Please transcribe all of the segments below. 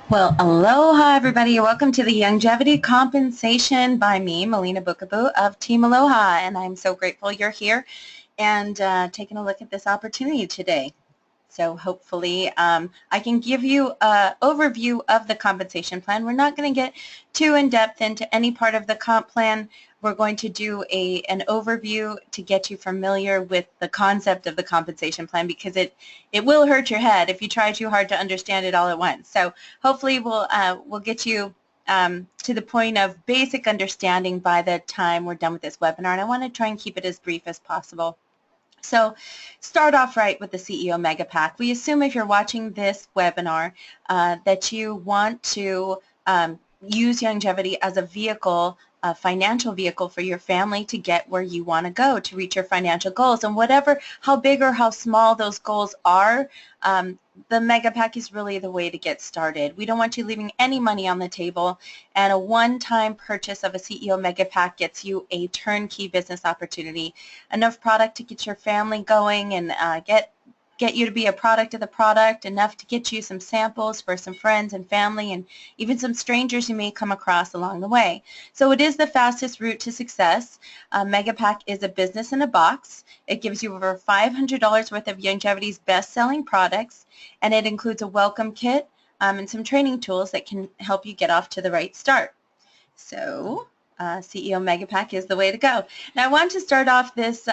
Well, aloha everybody. Welcome to the Youngevity Compensation by me, Melina Bukabu of Team Aloha, and I'm so grateful you're here and taking a look at this opportunity today. So hopefully I can give you an overview of the compensation plan. We're not going to get too in-depth into any part of the comp plan. We're going to do an overview to get you familiar with the concept of the compensation plan because it will hurt your head if you try too hard to understand it all at once. So hopefully we'll get you to the point of basic understanding by the time we're done with this webinar, and I want to try and keep it as brief as possible. So start off right with the CEO Mega Pack. We assume if you're watching this webinar that you want to use Youngevity as a vehicle, a financial vehicle for your family to get where you want to go, to reach your financial goals. And whatever, how big or how small those goals are, the Mega Pack is really the way to get started. We don't want you leaving any money on the table, and a one-time purchase of a CEO Mega Pack gets you a turnkey business opportunity, enough product to get your family going and get you to be a product of the product, enough to get you some samples for some friends and family and even some strangers you may come across along the way. So it is the fastest route to success. Megapack is a business in a box. It gives you over $500 worth of Youngevity's best-selling products, and it includes a welcome kit and some training tools that can help you get off to the right start. So CEO Megapack is the way to go. Now I want to start off this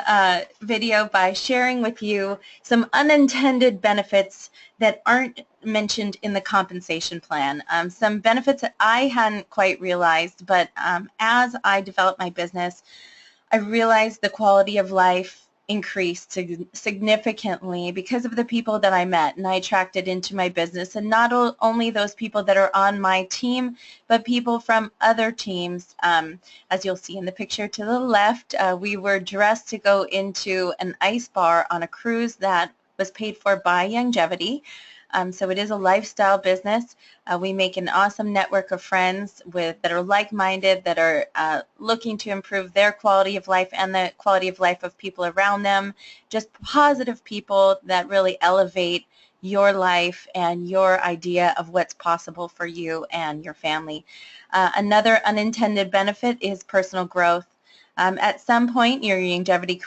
video by sharing with you some unintended benefits that aren't mentioned in the compensation plan. Some benefits that I hadn't quite realized, but as I developed my business, I realized the quality of life increased significantly because of the people that I met and I attracted into my business, and not only those people that are on my team, but people from other teams. As you'll see in the picture to the left, we were dressed to go into an ice bar on a cruise that was paid for by Youngevity. So it is a lifestyle business. We make an awesome network of friends that are like-minded, that are looking to improve their quality of life and the quality of life of people around them. Just positive people that really elevate your life and your idea of what's possible for you and your family. Another unintended benefit is personal growth. At some point in your Youngevity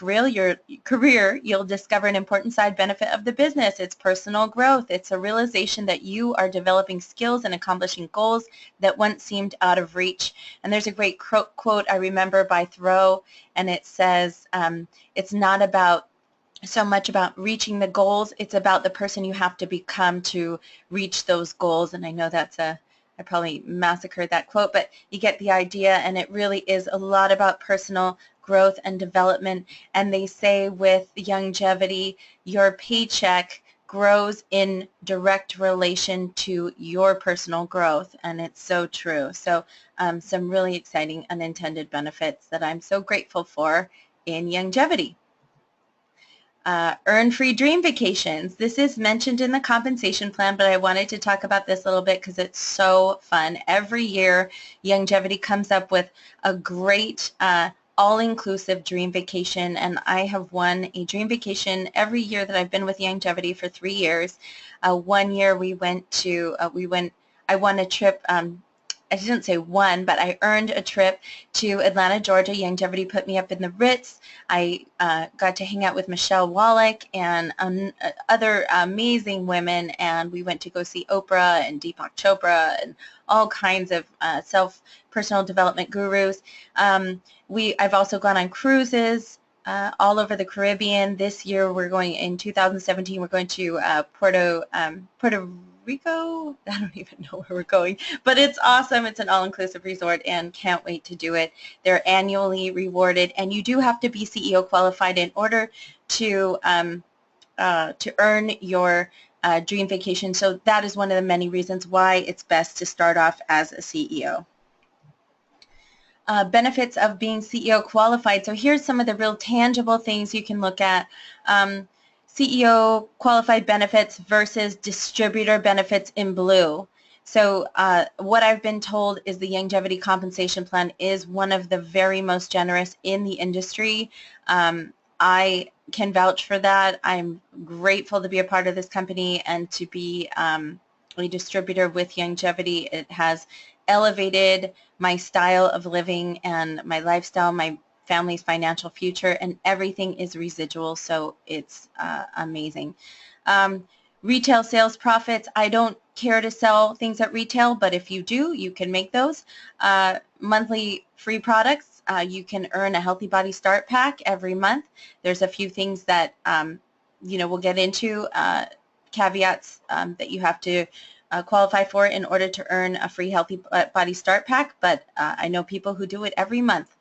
career, you'll discover an important side benefit of the business. It's personal growth. It's a realization that you are developing skills and accomplishing goals that once seemed out of reach. And there's a great quote I remember by Thoreau, and it says, it's not about so much about reaching the goals, it's about the person you have to become to reach those goals. And I know I probably massacred that quote, but you get the idea, and it really is a lot about personal growth and development. And they say with Youngevity, your paycheck grows in direct relation to your personal growth, and it's so true. So some really exciting unintended benefits that I'm so grateful for in Youngevity. Earn free dream vacations. This is mentioned in the compensation plan, but I wanted to talk about this a little bit because it's so fun. Every year, Youngevity comes up with a great all-inclusive dream vacation, and I have won a dream vacation every year that I've been with Youngevity for 3 years. One year I won a trip. I didn't say won, but I earned a trip to Atlanta, Georgia. Youngevity put me up in the Ritz. I got to hang out with Michelle Wallach and other amazing women, and we went to go see Oprah and Deepak Chopra and all kinds of personal development gurus. I've also gone on cruises all over the Caribbean. This year in 2017, we're going to Puerto Rico. I don't even know where we're going, but it's awesome. It's an all-inclusive resort and can't wait to do it. They're annually rewarded, and you do have to be CEO qualified in order to earn your dream vacation. So that is one of the many reasons why it's best to start off as a CEO. Benefits of being CEO qualified. So here's some of the real tangible things you can look at. CEO qualified benefits versus distributor benefits in blue. So what I've been told is the Youngevity compensation plan is one of the very most generous in the industry. I can vouch for that. I'm grateful to be a part of this company and to be a distributor with Youngevity. It has elevated my style of living and my lifestyle, my family's financial future, and everything is residual, so it's amazing. Um, Retail sales profits, I don't care to sell things at retail, but if you do, you can make those. Monthly free products, you can earn a Healthy Body Start Pack every month. There's a few things that, we'll get into, caveats that you have to qualify for in order to earn a free Healthy Body Start Pack, but I know people who do it every month,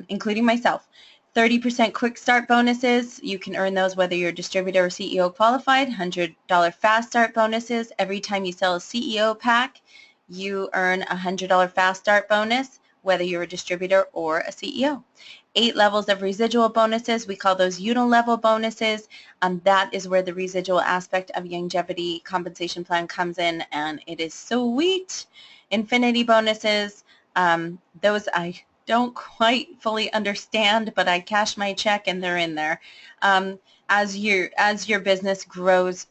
including myself. 30% quick start bonuses. You can earn those whether you're distributor or CEO qualified. $100 fast start bonuses. Every time you sell a CEO pack, you earn a $100 fast start bonus, whether you're a distributor or a CEO. 8 levels of residual bonuses. We call those unilevel bonuses. That is where the residual aspect of Youngevity compensation plan comes in, and it is sweet. Infinity bonuses. Those I don't quite fully understand, but I cash my check and they're in there. As your business grows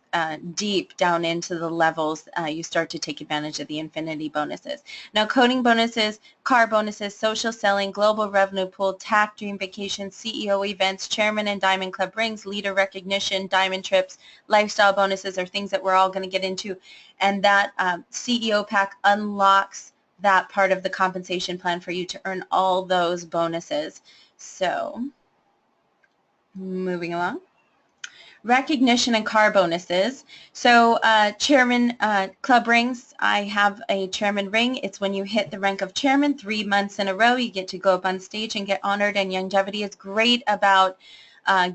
deep down into the levels, you start to take advantage of the infinity bonuses. Now, coding bonuses, car bonuses, social selling, global revenue pool, TAC, dream vacation, CEO events, chairman and diamond club rings, leader recognition, diamond trips, lifestyle bonuses are things that we're all going to get into. And that CEO pack unlocks that part of the compensation plan for you to earn all those bonuses. So, moving along. Recognition and car bonuses. So chairman club rings, I have a chairman ring. It's when you hit the rank of chairman 3 months in a row, you get to go up on stage and get honored, and Youngevity is great about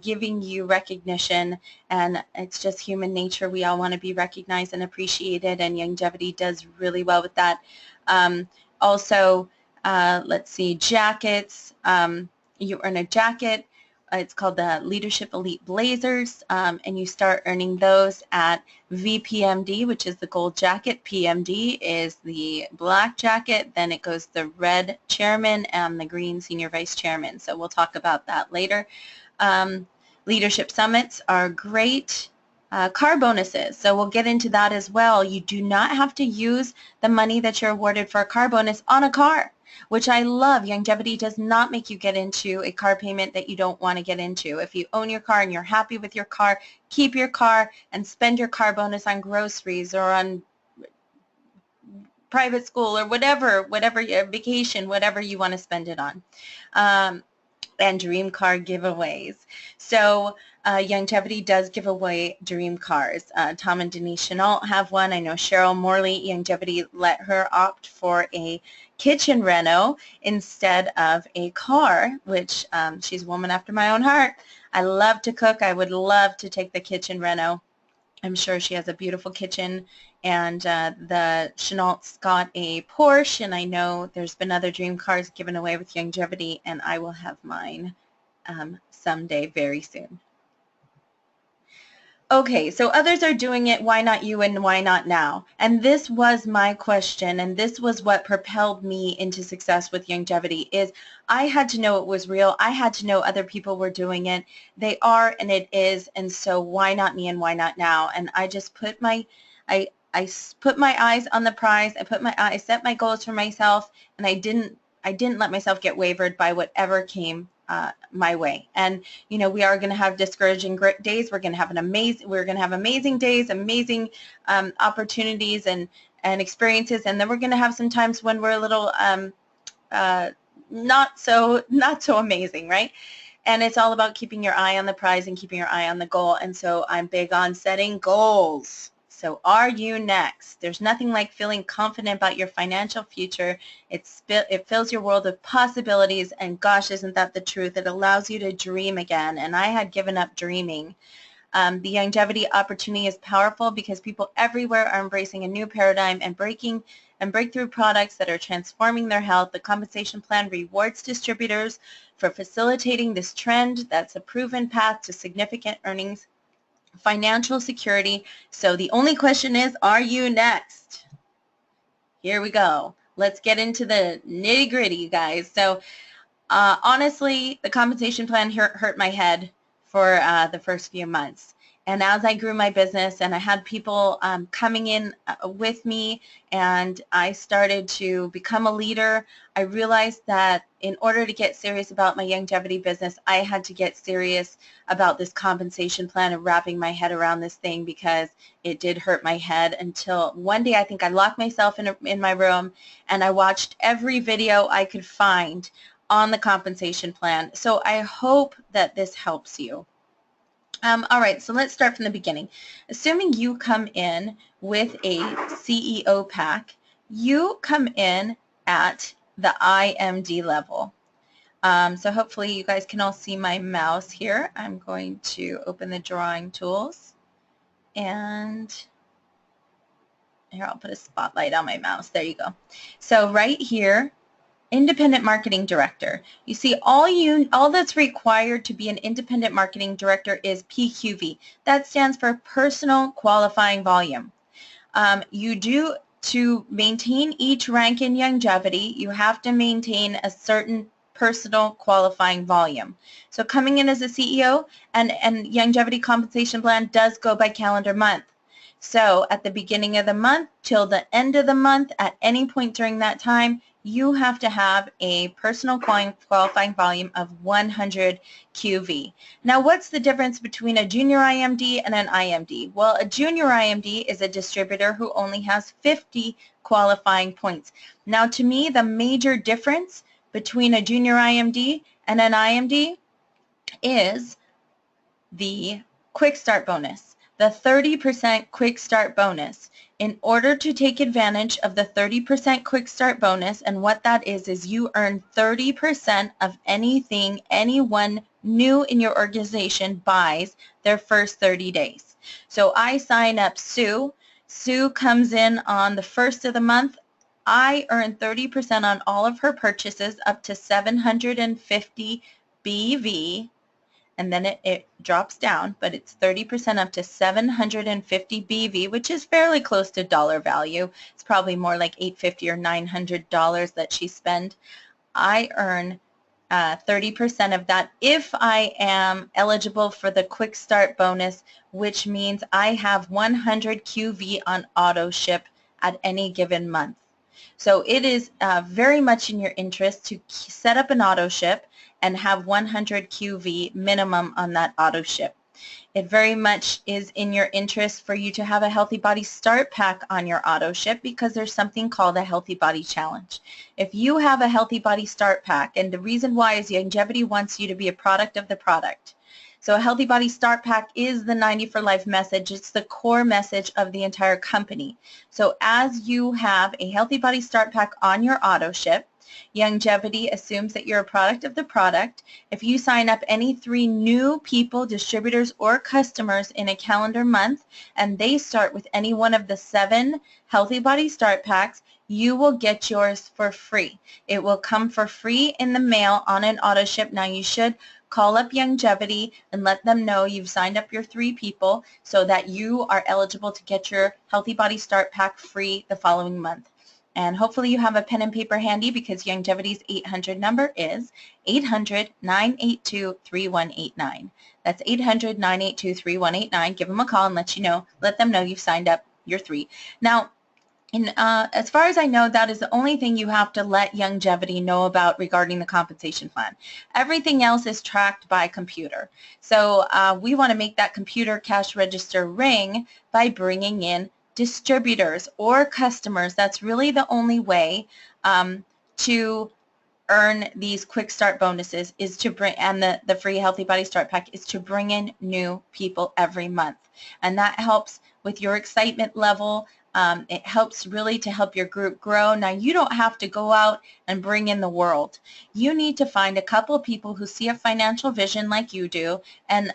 giving you recognition, and it's just human nature. We all want to be recognized and appreciated, and Youngevity does really well with that. Also, let's see, jackets. You earn a jacket. It's called the Leadership Elite Blazers, and you start earning those at VPMD, which is the gold jacket. PMD is the black jacket. Then it goes the red chairman and the green senior vice chairman. So we'll talk about that later. Leadership summits are great. Car bonuses. So we'll get into that as well. You do not have to use the money that you're awarded for a car bonus on a car, which I love. Youngevity does not make you get into a car payment that you don't want to get into. If you own your car and you're happy with your car, keep your car and spend your car bonus on groceries or on private school or whatever vacation, whatever you want to spend it on. And dream car giveaways. So Youngevity does give away dream cars. Tom and Denise Chenault have one. I know Cheryl Morley, Youngevity let her opt for a kitchen reno instead of a car, which she's a woman after my own heart. I love to cook. I would love to take the kitchen reno. I'm sure she has a beautiful kitchen, and the Chenault's got a Porsche, and I know there's been other dream cars given away with Youngevity, and I will have mine someday very soon. Okay, so others are doing it, why not you and why not now? And this was my question, and this was what propelled me into success with Youngevity, is I had to know it was real. I had to know other people were doing it. They are, and it is, and so why not me and why not now? And I just put my, I put my eyes on the prize. I set my goals for myself, and I didn't let myself get wavered by whatever came my way. And we are going to have discouraging days. We're going to have amazing days, amazing opportunities and experiences, and then we're going to have some times when we're a little not so amazing, right? And it's all about keeping your eye on the prize and keeping your eye on the goal. And so I'm big on setting goals. So are you next? There's nothing like feeling confident about your financial future. It fills your world with possibilities, and gosh, isn't that the truth? It allows you to dream again, and I had given up dreaming. The Youngevity opportunity is powerful because people everywhere are embracing a new paradigm and breakthrough products that are transforming their health. The compensation plan rewards distributors for facilitating this trend. That's a proven path to significant earnings, financial security. So the only question is, are you next? Here we go. Let's get into the nitty-gritty, you guys. So honestly, the compensation plan hurt my head for the first few months. And as I grew my business and I had people coming in with me and I started to become a leader, I realized that in order to get serious about my Youngevity business, I had to get serious about this compensation plan and wrapping my head around this thing, because it did hurt my head until one day I think I locked myself in my room and I watched every video I could find on the compensation plan. So I hope that this helps you. All right, so let's start from the beginning. Assuming you come in with a CEO pack, you come in at the IMD level. So hopefully you guys can all see my mouse here. I'm going to open the drawing tools, and here, I'll put a spotlight on my mouse. There you go. So right here, Independent Marketing Director. You see, all that's required to be an Independent Marketing Director is PQV. That stands for Personal Qualifying Volume. To maintain each rank in Youngevity, you have to maintain a certain personal qualifying volume. So coming in as a CEO, and Youngevity compensation plan does go by calendar month. So at the beginning of the month till the end of the month, at any point during that time, you have to have a personal qualifying volume of 100 QV. Now, what's the difference between a junior IMD and an IMD? Well, a junior IMD is a distributor who only has 50 qualifying points. Now, to me, the major difference between a junior IMD and an IMD is the quick start bonus, the 30% quick start bonus. In order to take advantage of the 30% quick start bonus, and what that is you earn 30% of anything anyone new in your organization buys their first 30 days. So I sign up Sue. Sue comes in on the first of the month. I earn 30% on all of her purchases up to 750 BV. And then it drops down, but it's 30% up to 750 BV, which is fairly close to dollar value. It's probably more like $850 or $900 that she spent. I earn 30% of that if I am eligible for the quick start bonus, which means I have 100 QV on auto ship at any given month. So it is very much in your interest to set up an auto ship and have 100 QV minimum on that auto ship. It very much is in your interest for you to have a Healthy Body Start Pack on your auto ship, because there's something called a Healthy Body Challenge. If you have a Healthy Body Start Pack, and the reason why is Youngevity wants you to be a product of the product. So a Healthy Body Start Pack is the 90 for Life message. It's the core message of the entire company. So as you have a Healthy Body Start Pack on your auto ship, Youngevity assumes that you're a product of the product. If you sign up any 3 new people, distributors, or customers in a calendar month, and they start with any one of the 7 Healthy Body Start Packs, you will get yours for free. It will come for free in the mail on an auto ship. Now, you should call up Youngevity and let them know you've signed up your 3 people so that you are eligible to get your Healthy Body Start Pack free the following month. And hopefully you have a pen and paper handy, because Youngevity's 800 number is 800-982-3189. That's 800-982-3189. Give them a call and let them know you've signed up your 3. Now, as far as I know, that is the only thing you have to let Youngevity know about regarding the compensation plan. Everything else is tracked by computer. So we want to make that computer cash register ring by bringing in distributors or customers. That's really the only way to earn these quick start bonuses, is to bring, and the free Healthy Body Start Pack is to bring in new people every month. And that helps with your excitement level. It helps really to help your group grow. Now, you don't have to go out and bring in the world. You need to find a couple of people who see a financial vision like you do, and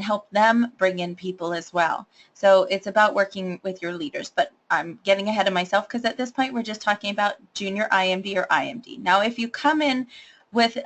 help them bring in people as well. So it's about working with your leaders. But I'm getting ahead of myself, because at this point we're just talking about junior IMD or IMD. Now, if you come in with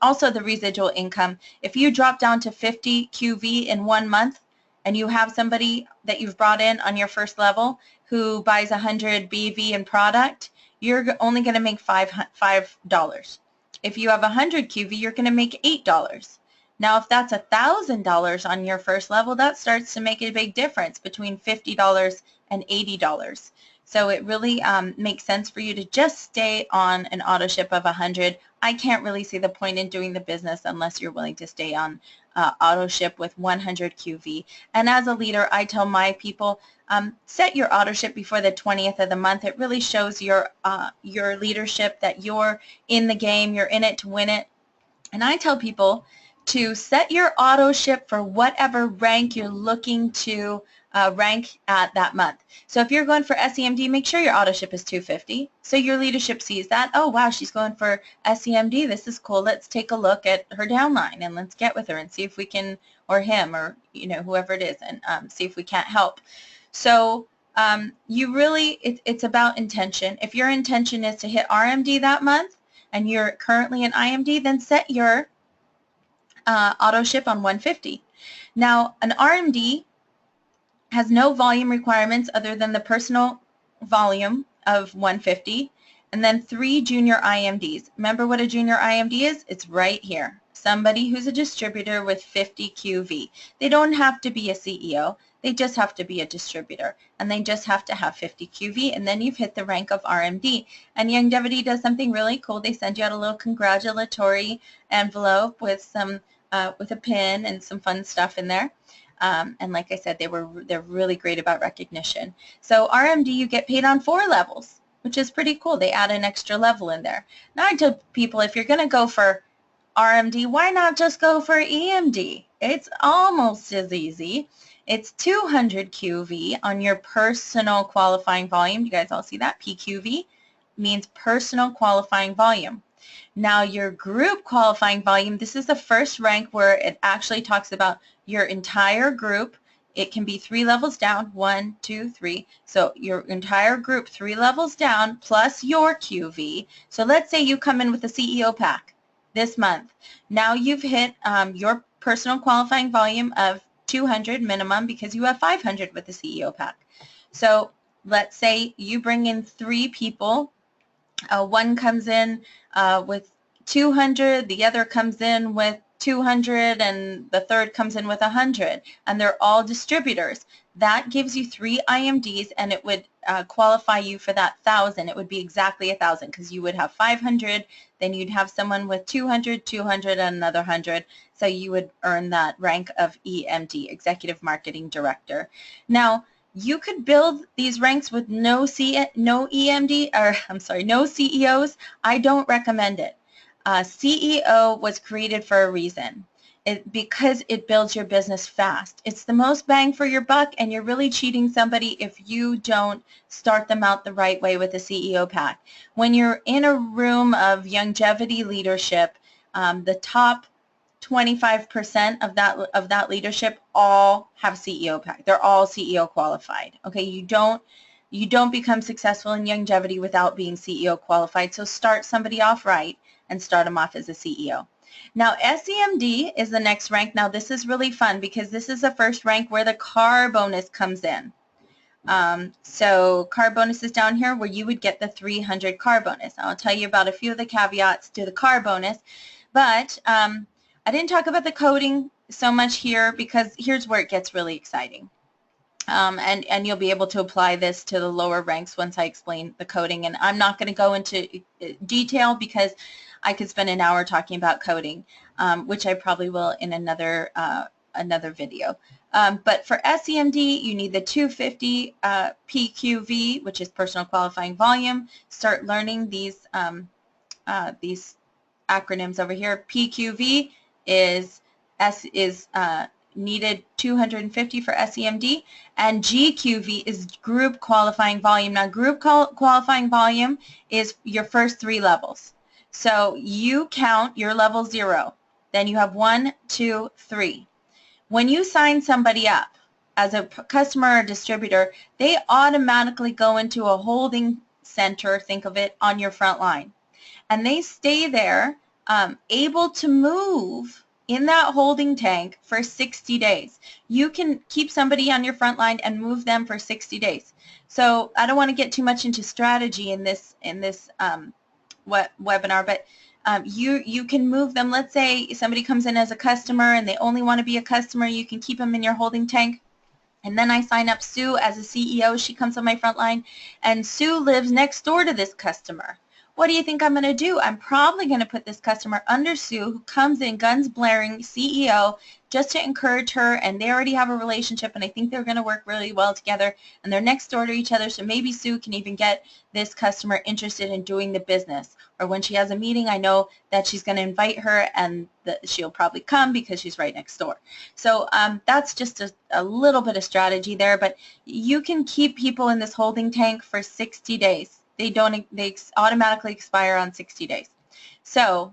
also the residual income, if you drop down to 50 QV in 1 month, and you have somebody that you've brought in on your first level who buys 100 BV in product, you're only going to make $5. If you have 100 QV, you're going to make $8. Now, if that's $1,000 on your first level, that starts to make a big difference between $50 and $80. So it really makes sense for you to just stay on an auto ship of 100. I can't really see the point in doing the business unless you're willing to stay on auto ship with 100 QV. And as a leader, I tell my people, set your auto ship before the 20th of the month. It really shows your leadership that you're in the game, you're in it to win it. And I tell people to set your auto ship for whatever rank you're looking to rank at that month. So if you're going for SEMD, make sure your auto ship is 250. So your leadership sees that, oh wow, she's going for SEMD, this is cool, let's take a look at her downline and let's get with her and see if we can, or him, or whoever it is, and see if we can't help. So you really, it's about intention. If your intention is to hit RMD that month and you're currently in IMD, then set your auto ship on 150. Now, an RMD has no volume requirements other than the personal volume of 150, and then 3 junior IMDs. Remember what a junior IMD is? It's right here. Somebody who's a distributor with 50 QV. They don't have to be a CEO. They just have to be a distributor, and they just have to have 50 QV, and then you've hit the rank of RMD. And Youngevity does something really cool. They send you out a little congratulatory envelope with some with a pin and some fun stuff in there. And like I said, they're really great about recognition. So RMD, you get paid on 4 levels, which is pretty cool. They add an extra level in there. Now I tell people, if you're going to go for RMD, why not just go for EMD? It's almost as easy. It's 200 QV on your personal qualifying volume. You guys all see that? PQV means personal qualifying volume. Now your group qualifying volume, this is the first rank where it actually talks about your entire group. It can be 3 levels down, 1, 2, 3. So your entire group 3 levels down plus your QV. So let's say you come in with a CEO pack this month. Now you've hit your personal qualifying volume of 200 minimum because you have 500 with the CEO pack. So let's say you bring in 3 people. One comes in with 200, the other comes in with 200, and the third comes in with 100, and they're all distributors. That gives you 3 IMDs, and it would qualify you for that 1,000. It would be exactly 1,000 because you would have 500, then you'd have someone with 200, 200, and another 100, so you would earn that rank of EMD, Executive Marketing Director. Now, you could build these ranks with no EMD, or I'm sorry, no CEOs. I don't recommend it. CEO was created for a reason. Because it builds your business fast. It's the most bang for your buck, and you're really cheating somebody if you don't start them out the right way with a CEO pack. When you're in a room of Youngevity leadership, the top 25% of that leadership all have CEO pack. They're all CEO qualified. Okay, you don't become successful in Youngevity without being CEO qualified. So start somebody off right and start them off as a CEO. Now SEMD is the next rank. Now this is really fun because this is the first rank where the car bonus comes in. So car bonus is down here where you would get the 300 car bonus. I'll tell you about a few of the caveats to the car bonus, but I didn't talk about the coding so much here because here's where it gets really exciting. And you'll be able to apply this to the lower ranks once I explain the coding. And I'm not going to go into detail because I could spend an hour talking about coding, which I probably will in another video. But for SEMD, you need the 250 PQV, which is personal qualifying volume. Start learning these acronyms over here. PQV is needed 250 for SEMD, and GQV is group qualifying volume. Now group qualifying volume is your first 3 levels. So you count your level 0, then you have 1, 2, 3. When you sign somebody up as a customer or distributor, they automatically go into a holding center, think of it, on your front line. And they stay there able to move in that holding tank for 60 days. You can keep somebody on your front line and move them for 60 days. So I don't want to get too much into strategy in this webinar, but You can move them. Let's say somebody comes in as a customer and they only want to be a customer. You can keep them in your holding tank. And then I sign up Sue as a CEO. She comes on my front line, and Sue lives next door to this customer. What do you think I'm going to do? I'm probably going to put this customer under Sue, who comes in guns blaring, CEO, just to encourage her, and they already have a relationship, and I think they're going to work really well together, and they're next door to each other, so maybe Sue can even get this customer interested in doing the business. Or when she has a meeting, I know that she's going to invite her, and she'll probably come because she's right next door. So that's just a little bit of strategy there, but you can keep people in this holding tank for 60 days. They automatically expire on 60 days. So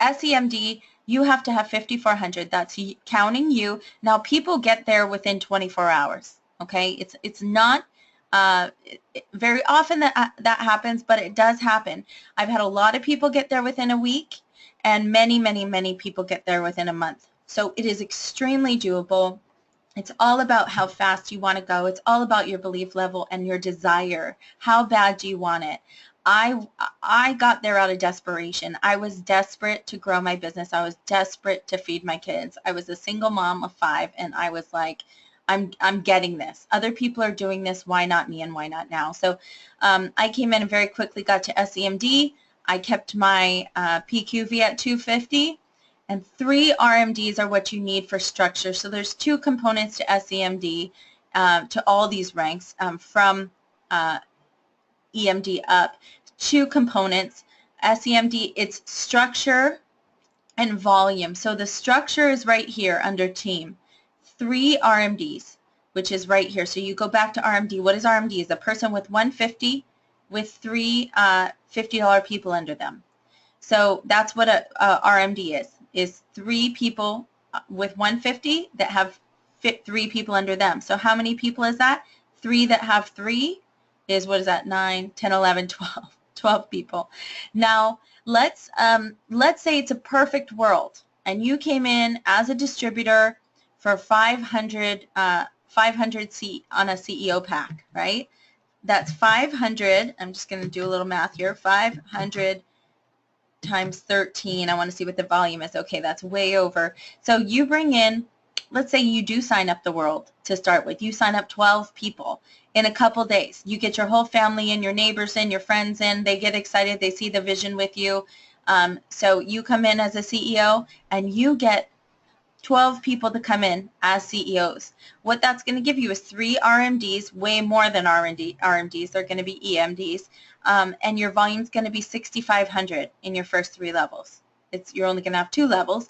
SEMD, you have to have 5,400. That's counting you. Now people get there within 24 hours. Okay, it's not very often that happens, but it does happen. I've had a lot of people get there within a week, and many people get there within a month. So it is extremely doable. It's all about how fast you want to go. It's all about your belief level and your desire. How bad do you want it? I got there out of desperation. I was desperate to grow my business. I was desperate to feed my kids. I was a single mom of 5, and I was like, I'm getting this. Other people are doing this. Why not me, and why not now? So I came in and very quickly got to SEMD. I kept my PQV at 250. And 3 RMDs are what you need for structure. So there's 2 components to SEMD, to all these ranks, from EMD up. 2 components. SEMD, it's structure and volume. So the structure is right here under team. 3 RMDs, which is right here. So you go back to RMD. What is RMD? Is a person with 150 with 3 $50 people under them. So that's what a RMD is 3 people with 150 that have 3 people under them. So how many people is that? 3 that have 3 is, what is that, 9, 10, 11, 12 people. Now let's say it's a perfect world, and you came in as a distributor for 500 seat on a CEO pack, right? That's 500. I'm just going to do a little math here. 500 times 13. I want to see what the volume is. Okay, that's way over. So you bring in, let's say you do sign up the world to start with. You sign up 12 people in a couple days. You get your whole family in, your neighbors in, your friends in. They get excited. They see the vision with you. So you come in as a CEO, and you get 12 people to come in as CEOs. What that's going to give you is 3 RMDs, way more than RMDs. They're going to be EMDs. And your volume is going to be 6,500 in your first 3 levels. You're only going to have 2 levels,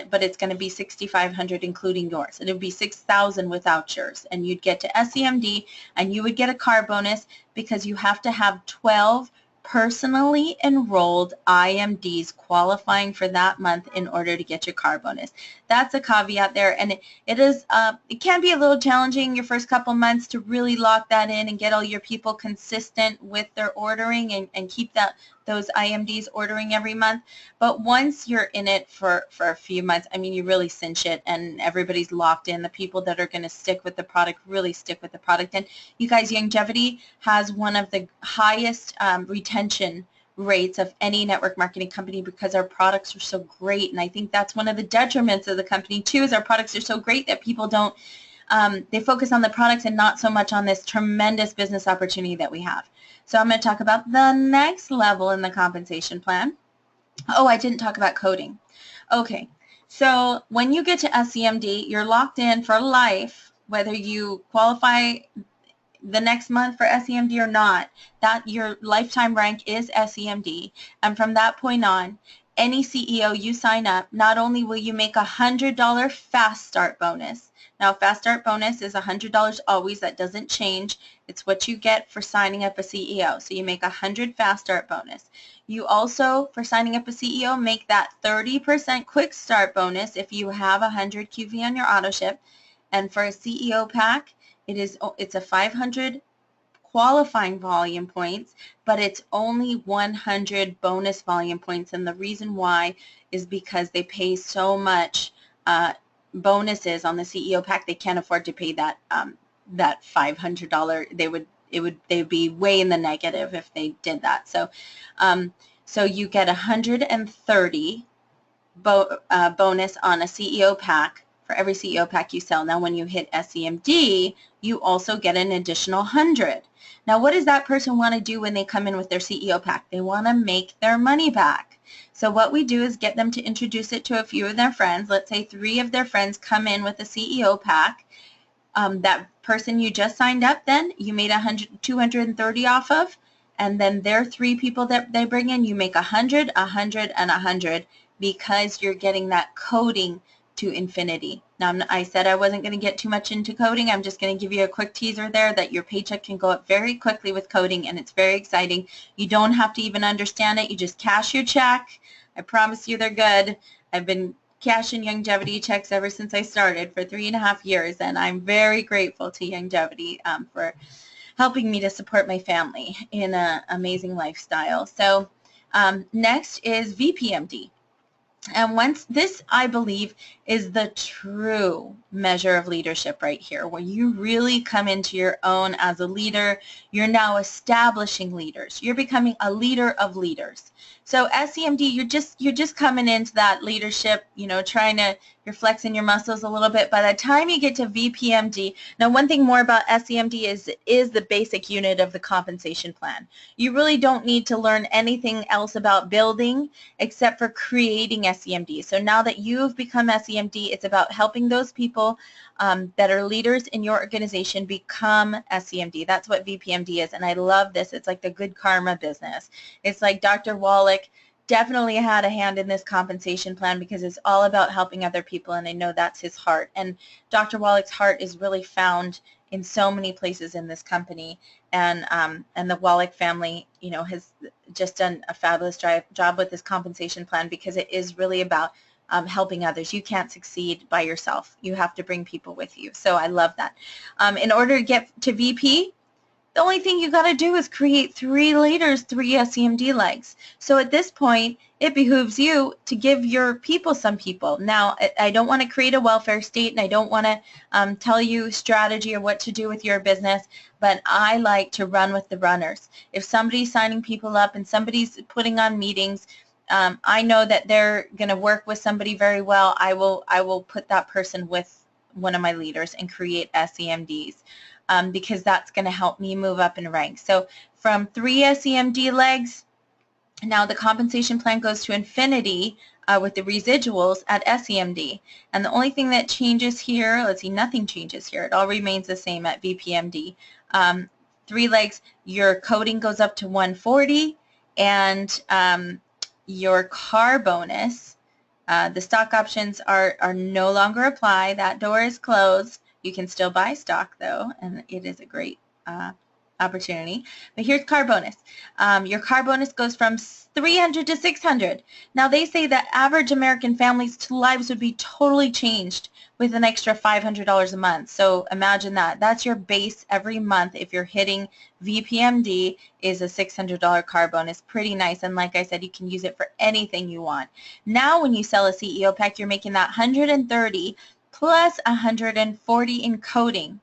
but it's going to be 6,500 including yours. It would be 6,000 without yours. And you'd get to SEMD, and you would get a car bonus because you have to have 12 personally enrolled IMDs qualifying for that month in order to get your car bonus. That's a caveat there, and it can be a little challenging your first couple months to really lock that in and get all your people consistent with their ordering and keep those IMDs ordering every month. But once you're in it for a few months, I mean, you really cinch it, and everybody's locked in. The people that are going to stick with the product really stick with the product. And you guys, Youngevity has one of the highest retention rates of any network marketing company because our products are so great. And I think that's one of the detriments of the company too, is our products are so great that people don't, they focus on the products and not so much on this tremendous business opportunity that we have. So I'm going to talk about the next level in the compensation plan. Oh, I didn't talk about coding. Okay, so when you get to SEMD, you're locked in for life, whether you qualify the next month for SEMD or not. That your lifetime rank is SEMD, and from that point on, any CEO you sign up, not only will you make $100 fast start bonus. Now, fast start bonus is $100 always. That doesn't change. It's what you get for signing up a CEO. So you make $100 fast start bonus. You also, for signing up a CEO, make that 30% quick start bonus if you have 100 QV on your auto ship. And for a CEO pack, it's a 500 qualifying volume points, but it's only 100 bonus volume points. And the reason why is because they pay so much bonuses on the CEO pack, they can't afford to pay that that $500. They'd be way in the negative if they did that. So So you get 130 bonus on a CEO pack for every CEO pack you sell. Now, when you hit SEMD, you also get an additional 100. Now, what does that person want to do when they come in with their CEO pack? They want to make their money back. So what we do is get them to introduce it to a few of their friends. Let's say 3 of their friends come in with a CEO pack. That person you just signed up, then you made 230 off of, and then their 3 people that they bring in, you make 100, 100, and 100, because you're getting that coding to infinity. Now, I said I wasn't going to get too much into coding. I'm just going to give you a quick teaser there that your paycheck can go up very quickly with coding, and it's very exciting. You don't have to even understand it. You just cash your check. I promise you they're good. I've been cashing Youngevity checks ever since I started for 3.5 years, and I'm very grateful to Youngevity for helping me to support my family in an amazing lifestyle. So next is VPMD. And once this, I believe, is the true measure of leadership right here, where you really come into your own as a leader. You're now establishing leaders. You're becoming a leader of leaders. So SEMD, you're just coming into that leadership, you're flexing your muscles a little bit. By the time you get to VPMD, now one thing more about SEMD is the basic unit of the compensation plan. You really don't need to learn anything else about building except for creating SEMD. So now that you've become SEMD, it's about helping those people that are leaders in your organization become SEMD. That's what VPMD is, and I love this. It's like the good karma business. It's like Dr. Wallach definitely had a hand in this compensation plan because it's all about helping other people, and I know that's his heart. And Dr. Wallach's heart is really found in so many places in this company, and the Wallach family, has just done a fabulous job with this compensation plan because it is really about helping others. You can't succeed by yourself. You have to bring people with you. So I love that. In order to get to VP, the only thing you got to do is create 3 leaders, 3 SEMD legs. So at this point, it behooves you to give your people some people. Now, I don't want to create a welfare state, and I don't want to tell you strategy or what to do with your business, but I like to run with the runners. If somebody's signing people up and somebody's putting on meetings, I know that they're going to work with somebody very well. I will put that person with one of my leaders and create SEMDs. Because that's going to help me move up in ranks. So from 3 SEMD legs, now the compensation plan goes to infinity with the residuals at SEMD. And the only thing that changes here, let's see, nothing changes here. It all remains the same at VPMD. 3 legs, your coding goes up to 140, and your car bonus, the stock options are no longer apply. That door is closed. You can still buy stock, though, and it is a great opportunity. But here's car bonus. Your car bonus goes from 300 to 600. Now, they say that average American families' lives would be totally changed with an extra $500 a month. So imagine that. That's your base every month if you're hitting VPMD is a $600 car bonus. Pretty nice. And like I said, you can use it for anything you want. Now, when you sell a CEO pack, you're making that 130 plus 140 in coding.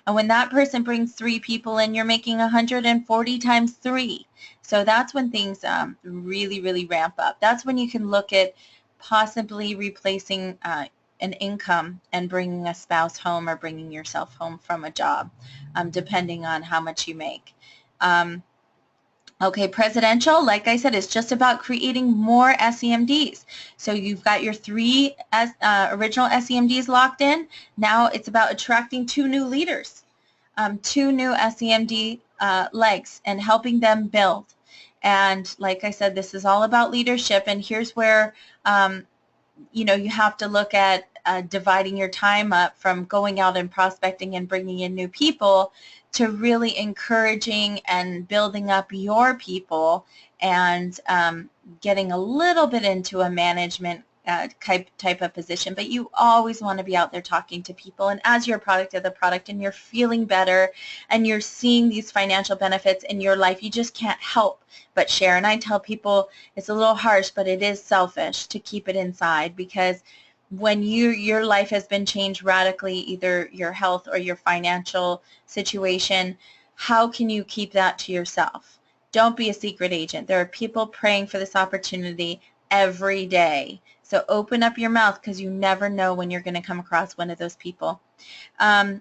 And when that person brings 3 people in, you're making 140 times 3. So that's when things really, really ramp up. That's when you can look at possibly replacing an income and bringing a spouse home or bringing yourself home from a job, depending on how much you make. Okay, presidential, like I said, is just about creating more SEMDs. So you've got your 3 original SEMDs locked in. Now it's about attracting 2 new leaders, 2 new SEMD legs, and helping them build. And like I said, this is all about leadership. And here's where you have to look at dividing your time up from going out and prospecting and bringing in new people to really encouraging and building up your people and getting a little bit into a management type of position. But you always want to be out there talking to people, and as you're a product of the product and you're feeling better and you're seeing these financial benefits in your life, you just can't help but share. And I tell people it's a little harsh, but it is selfish to keep it inside, because when your life has been changed radically, either your health or your financial situation, how can you keep that to yourself? Don't be a secret agent. There are people praying for this opportunity every day. So open up your mouth, because you never know when you're going to come across one of those people.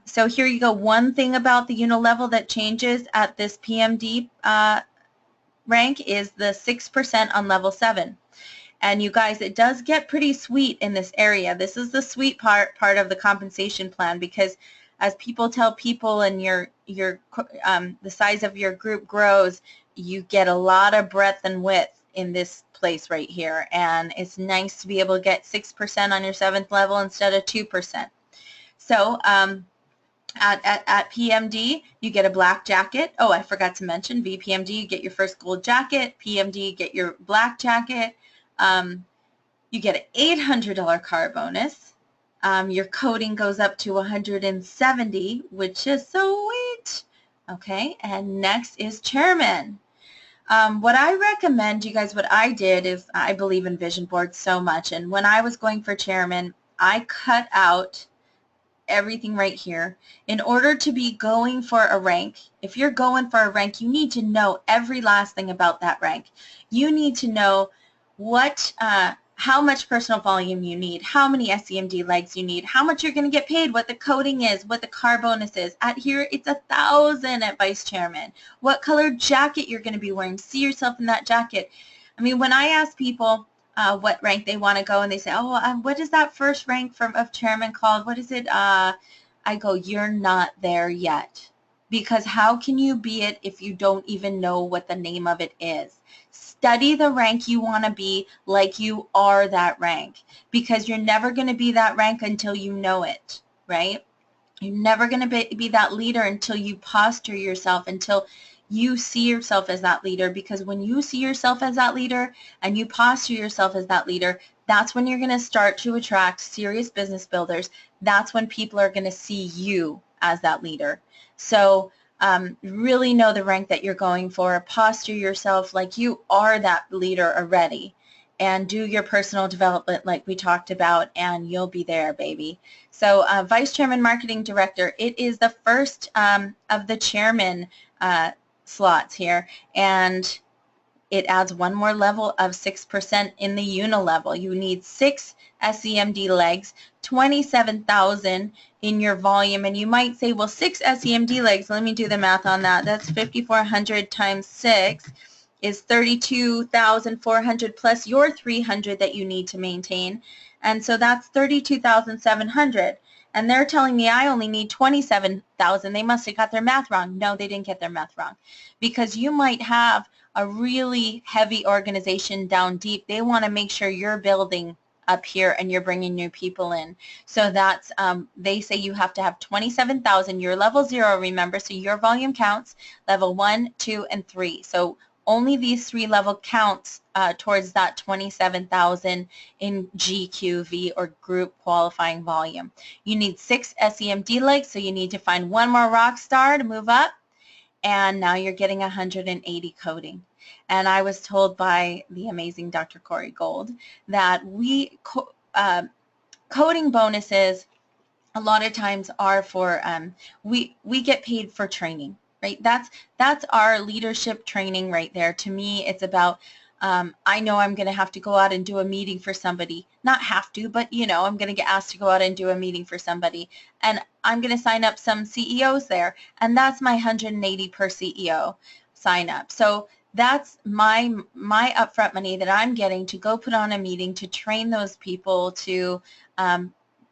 So here you go. One thing about the unilevel that changes at this PMD rank is the 6% on level 7. And you guys, it does get pretty sweet in this area. This is the sweet part of the compensation plan, because as people tell people and the size of your group grows, you get a lot of breadth and width in this place right here. And it's nice to be able to get 6% on your 7th level instead of 2%. So at PMD, you get a black jacket. Oh, I forgot to mention, VPMD, you get your first gold jacket. PMD, you get your black jacket. You get an $800 car bonus. Your coding goes up to 170, which is so sweet. Okay, and next is chairman. What I recommend, you guys, what I did is, I believe in vision boards so much, and when I was going for chairman, I cut out everything right here. In order to be going for a rank, if you're going for a rank, you need to know every last thing about that rank. You need to know how much personal volume you need, how many SEMD legs you need, how much you're going to get paid, what the coding is, what the car bonus is. At here, it's 1,000 at vice chairman. What color jacket you're going to be wearing. See yourself in that jacket. I mean, when I ask people what rank they want to go, and they say, oh, what is that first rank of chairman called? What is it? I go, you're not there yet. Because how can you be it if you don't even know what the name of it is? Study the rank you want to be like you are that rank, because you're never going to be that rank until you know it, right? You're never going to be that leader until you posture yourself, until you see yourself as that leader, because when you see yourself as that leader and you posture yourself as that leader, that's when you're going to start to attract serious business builders. That's when people are going to see you as that leader. So really know the rank that you're going for. Posture yourself like you are that leader already, and do your personal development like we talked about, and you'll be there, baby. So Vice Chairman Marketing Director, it is the first of the chairman slots here, and it adds one more level of 6% in the unilevel. You need 6 SEMD legs, 27,000 in your volume, and you might say, well, 6 SEMD legs, let me do the math on that. That's 5,400 times 6 is 32,400 plus your 300 that you need to maintain, and so that's 32,700. And they're telling me I only need 27,000. They must have got their math wrong. No, they didn't get their math wrong, because you might have a really heavy organization down deep. They want to make sure you're building up here and you're bringing new people in. So that's, they say you have to have 27,000. You're level 0, remember, so your volume counts, level 1, 2, and 3. So only these 3 level counts towards that 27,000 in GQV, or group qualifying volume. You need 6 SEMD legs, so you need to find one more rock star to move up, and now you're getting 180 coding. And I was told by the amazing Dr. Corey Gold that coding bonuses a lot of times are for, we get paid for training, right? That's our leadership training right there. To me, it's about, I know I'm going to have to go out and do a meeting for somebody. Not have to, but you know, I'm going to get asked to go out and do a meeting for somebody, and I'm going to sign up some CEOs there, and that's my 180 per CEO sign up. So that's my upfront money that I'm getting to go put on a meeting, to train those people, to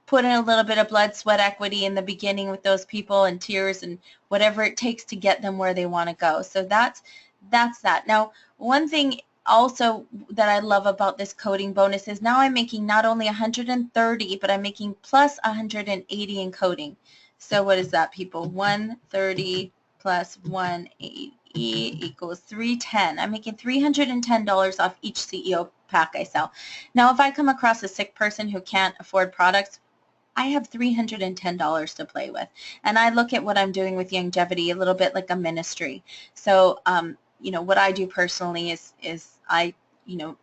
put in a little bit of blood, sweat, equity in the beginning with those people, and tears and whatever it takes to get them where they want to go. So that's that. Now, one thing also that I love about this coding bonus is now I'm making not only 130, but I'm making plus 180 in coding. So what is that, people? 130 plus 180 equals 310. I'm making $310 off each CEO pack I sell. Now, if I come across a sick person who can't afford products, I have $310 to play with. And I look at what I'm doing with Youngevity a little bit like a ministry. So, you know, what I do personally is I, you know,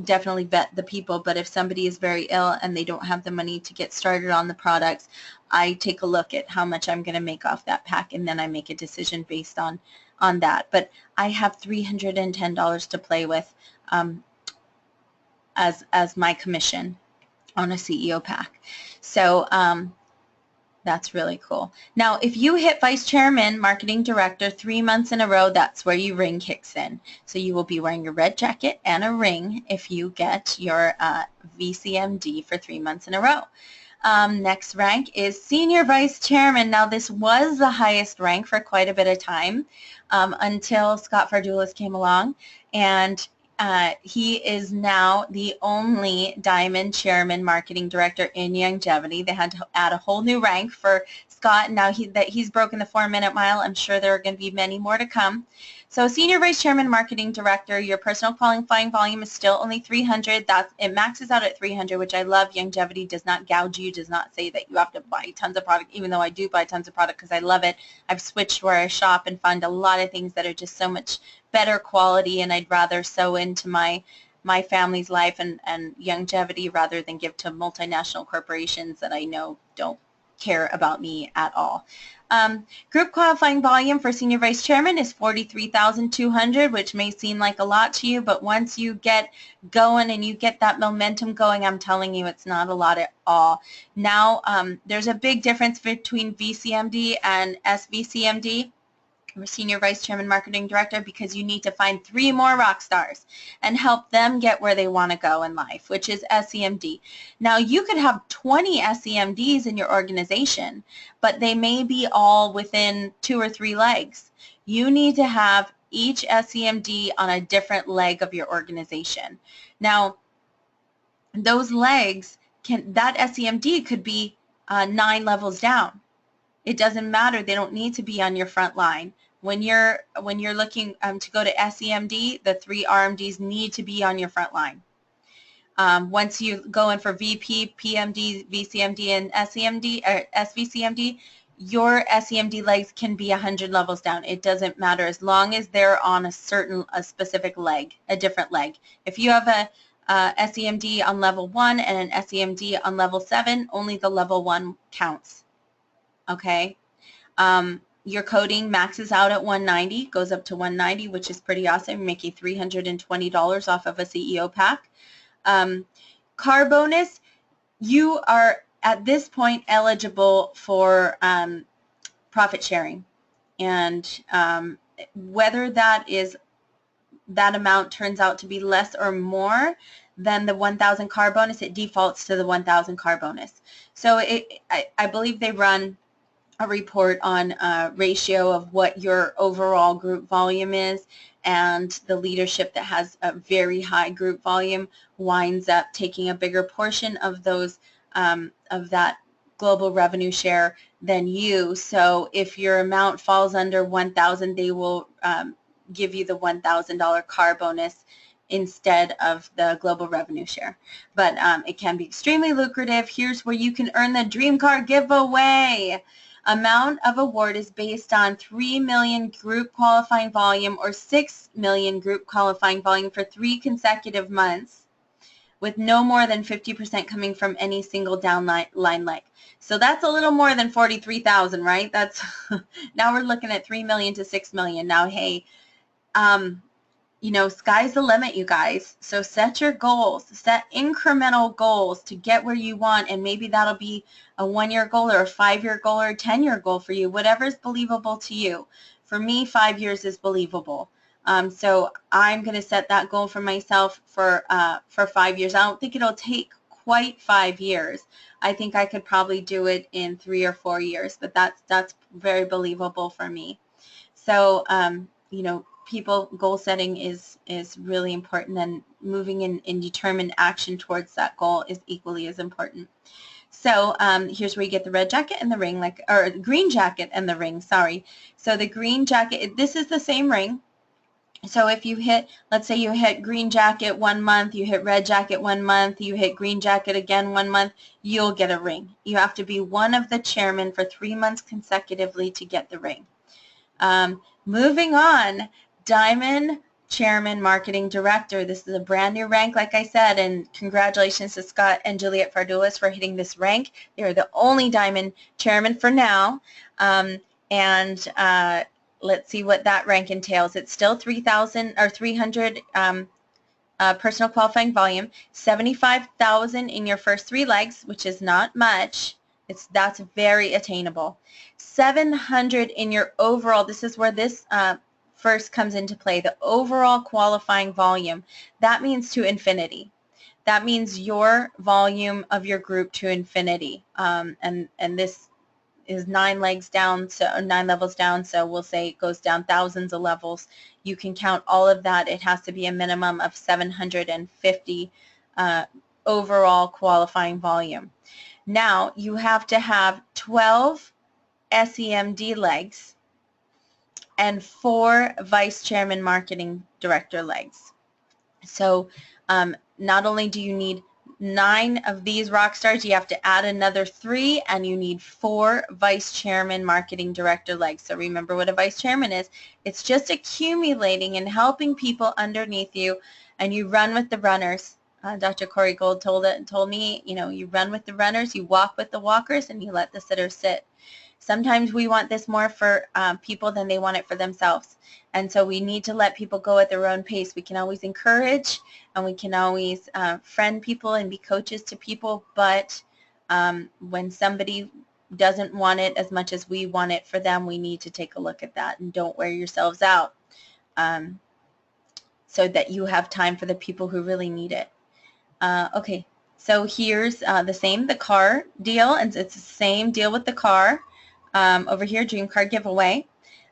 definitely vet the people, but if somebody is very ill and they don't have the money to get started on the products, I take a look at how much I'm going to make off that pack, and then I make a decision based on that. But I have $310 to play with as my commission on a CEO pack. So that's really cool. Now, if you hit Vice Chairman, Marketing Director 3 months in a row, that's where your ring kicks in. So you will be wearing a red jacket and a ring if you get your VCMD for 3 months in a row. Next rank is Senior Vice Chairman. Now, this was the highest rank for quite a bit of time until Scott Fardulis came along, and he is now the only Diamond Chairman Marketing Director in Youngevity. They had to add a whole new rank for Scott. Now that he's broken the 4-minute mile, I'm sure there are going to be many more to come. So Senior Vice Chairman Marketing Director, your personal qualifying volume is still only 300. It maxes out at 300, which I love. Youngevity does not gouge you, does not say that you have to buy tons of product, even though I do buy tons of product because I love it. I've switched where I shop and find a lot of things that are just so much better quality, and I'd rather sow into my family's life and Youngevity rather than give to multinational corporations that I know don't care about me at all. Group qualifying volume for Senior Vice Chairman is 43,200, which may seem like a lot to you, but once you get going and you get that momentum going, I'm telling you it's not a lot at all. Now, there's a big difference between VCMD and SVCMD, or Senior Vice Chairman Marketing Director, because you need to find 3 more rock stars and help them get where they want to go in life, which is SEMD. Now, you could have 20 SEMDs in your organization, but they may be all within 2 or 3 legs. You need to have each SEMD on a different leg of your organization. Now, those legs, that SEMD could be 9 levels down. It doesn't matter. They don't need to be on your front line. When you're looking to go to SEMD, the 3 RMDs need to be on your front line. Once you go in for VP, PMD, VCMD, and SEMD or SVCMD, your SEMD legs can be 100 levels down. It doesn't matter as long as they're on a specific leg, a different leg. If you have a SEMD on level 1 and an SEMD on level 7, only the level 1 counts. Okay. Your coding maxes out at 190, goes up to 190, which is pretty awesome. You're making $320 off of a CEO pack. Car bonus, you are at this point eligible for profit sharing, and whether that amount turns out to be less or more than the 1,000 car bonus, it defaults to the 1,000 car bonus. So I believe they run a report on ratio of what your overall group volume is, and the leadership that has a very high group volume winds up taking a bigger portion of those of that global revenue share than you. So if your amount falls under 1,000, they will give you the $1,000 car bonus instead of the global revenue share. But it can be extremely lucrative. Here's where you can earn the Dream Car giveaway. Amount of award is based on 3 million group qualifying volume or 6 million group qualifying volume for 3 consecutive months, with no more than 50% coming from any single downline leg. So that's a little more than 43,000, right? That's now we're looking at 3 million to 6 million. Now, hey, you know, sky's the limit, you guys. So set your goals, set incremental goals to get where you want, and maybe that'll be a 1-year goal or a 5-year goal or a 10-year goal for you, whatever is believable to you. For me, 5 years is believable. So I'm going to set that goal for myself for 5 years. I don't think it'll take quite 5 years. I think I could probably do it in 3 or 4 years, but that's very believable for me. So, you know, goal setting is really important, and moving in determined action towards that goal is equally as important. So here's where you get the red jacket and the ring, or green jacket and the ring, sorry. So the green jacket, this is the same ring. So if you hit, let's say you hit green jacket 1 month, you hit red jacket 1 month, you hit green jacket again 1 month, you'll get a ring. You have to be one of the chairmen for 3 months consecutively to get the ring. Moving on, Diamond Chairman Marketing Director. This is a brand new rank, like I said, and congratulations to Scott and Juliet Fardulis for hitting this rank. They are the only Diamond Chairman for now. And let's see what that rank entails. It's still 3,000 or 300 personal qualifying volume, 75,000 in your first 3 legs, which is not much. That's very attainable. 700 in your overall. This is where this first comes into play. The overall qualifying volume. That means to infinity. That means your volume of your group to infinity. And this is 9 legs down, so 9 levels down, so we'll say it goes down thousands of levels. You can count all of that. It has to be a minimum of 750 overall qualifying volume. Now you have to have 12 SEMD legs and 4 Vice Chairman Marketing Director legs. So not only do you need 9 of these rock stars, you have to add another 3, and you need 4 Vice Chairman Marketing Director legs. So remember what a Vice Chairman is. It's just accumulating and helping people underneath you, and you run with the runners. Dr. Corey Gold told me, you know, you run with the runners, you walk with the walkers, and you let the sitters sit. Sometimes we want this more for people than they want it for themselves. And so we need to let people go at their own pace. We can always encourage, and we can always friend people and be coaches to people, but when somebody doesn't want it as much as we want it for them, we need to take a look at that, and don't wear yourselves out so that you have time for the people who really need it. Okay, so here's the car deal, and it's the same deal with the car. Over here, Dream Card Giveaway,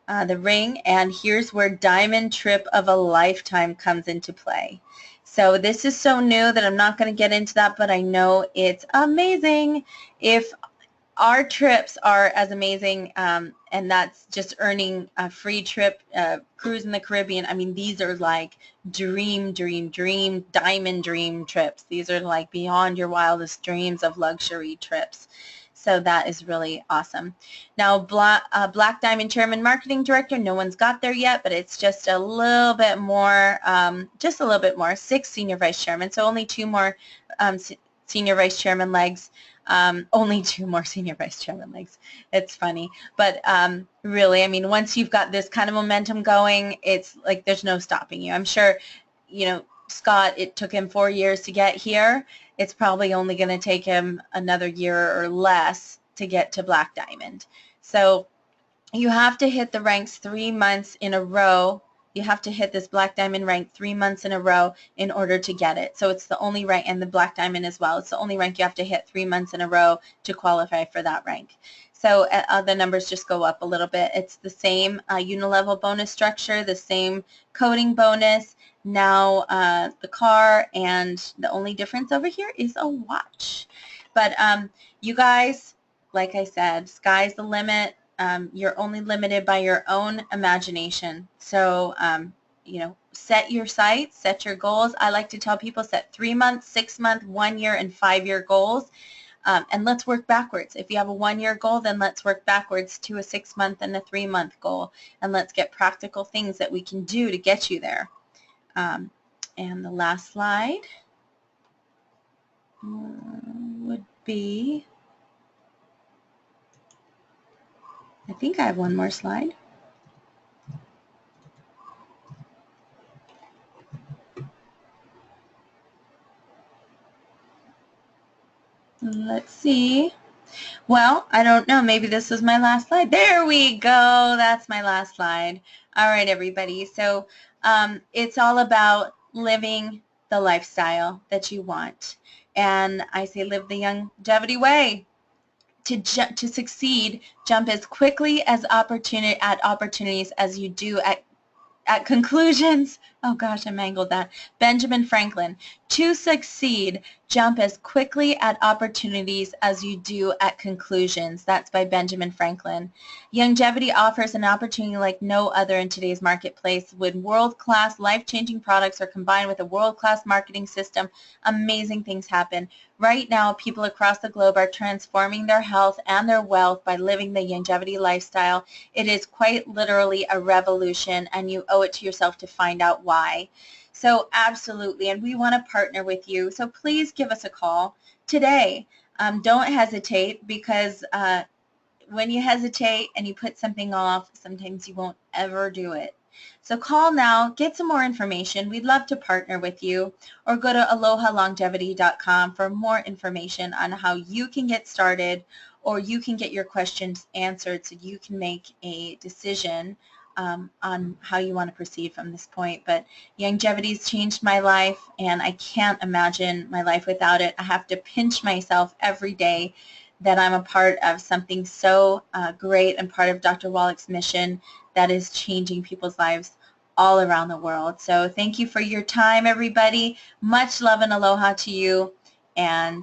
the ring, and here's where Diamond Trip of a Lifetime comes into play. So this is so new that I'm not going to get into that, but I know it's amazing. If our trips are as amazing, and that's just earning a free trip, cruise in the Caribbean. I mean, these are like dream, diamond dream trips. These are like beyond your wildest dreams of luxury trips. So that is really awesome. Now, Black Diamond Chairman Marketing Director, no one's got there yet, but it's just a little bit more, 6 Senior Vice Chairman, so only 2 more Senior Vice Chairman legs. Only 2 more Senior Vice Chairman legs. It's funny. But really, I mean, once you've got this kind of momentum going, it's like there's no stopping you. I'm sure, you know, Scott, it took him 4 years to get here. It's probably only going to take him another year or less to get to Black Diamond. So you have to hit the ranks 3 months in a row. You have to hit this Black Diamond rank 3 months in a row in order to get it. So it's the only rank, and the Black Diamond as well. It's the only rank you have to hit 3 months in a row to qualify for that rank. So the numbers just go up a little bit. It's the same unilevel bonus structure, the same coding bonus. Now the car, and the only difference over here is a watch. But you guys, like I said, sky's the limit. You're only limited by your own imagination. So, you know, set your sights, set your goals. I like to tell people set 3-month, 6-month, 1-year, and 5-year goals. And let's work backwards. If you have a 1-year goal, then let's work backwards to a 6-month and a 3-month goal. And let's get practical things that we can do to get you there. And the last slide would be, I think I have one more slide. Let's see. Well, I don't know. Maybe this was my last slide. There we go. That's my last slide. All right, everybody. So it's all about living the lifestyle that you want. And I say live the Youngevity way. To succeed, jump as quickly as opportunities as you do at conclusions. Oh gosh, I mangled that. Benjamin Franklin. To succeed, jump as quickly at opportunities as you do at conclusions. That's by Benjamin Franklin. Youngevity offers an opportunity like no other in today's marketplace. When world-class, life-changing products are combined with a world-class marketing system, amazing things happen. Right now, people across the globe are transforming their health and their wealth by living the Youngevity lifestyle. It is quite literally a revolution, and you owe it to yourself to find out why. why. So absolutely, and we want to partner with you. So please give us a call today. Don't hesitate, because when you hesitate and you put something off, sometimes you won't ever do it. So call now, get some more information. We'd love to partner with you, or go to alohalongevity.com for more information on how you can get started, or you can get your questions answered so you can make a decision on how you want to proceed from this point. But Youngevity's changed my life, and I can't imagine my life without it. I have to pinch myself every day that I'm a part of something so great, and part of Dr. Wallach's mission that is changing people's lives all around the world. So thank you for your time, everybody. Much love and aloha to you, and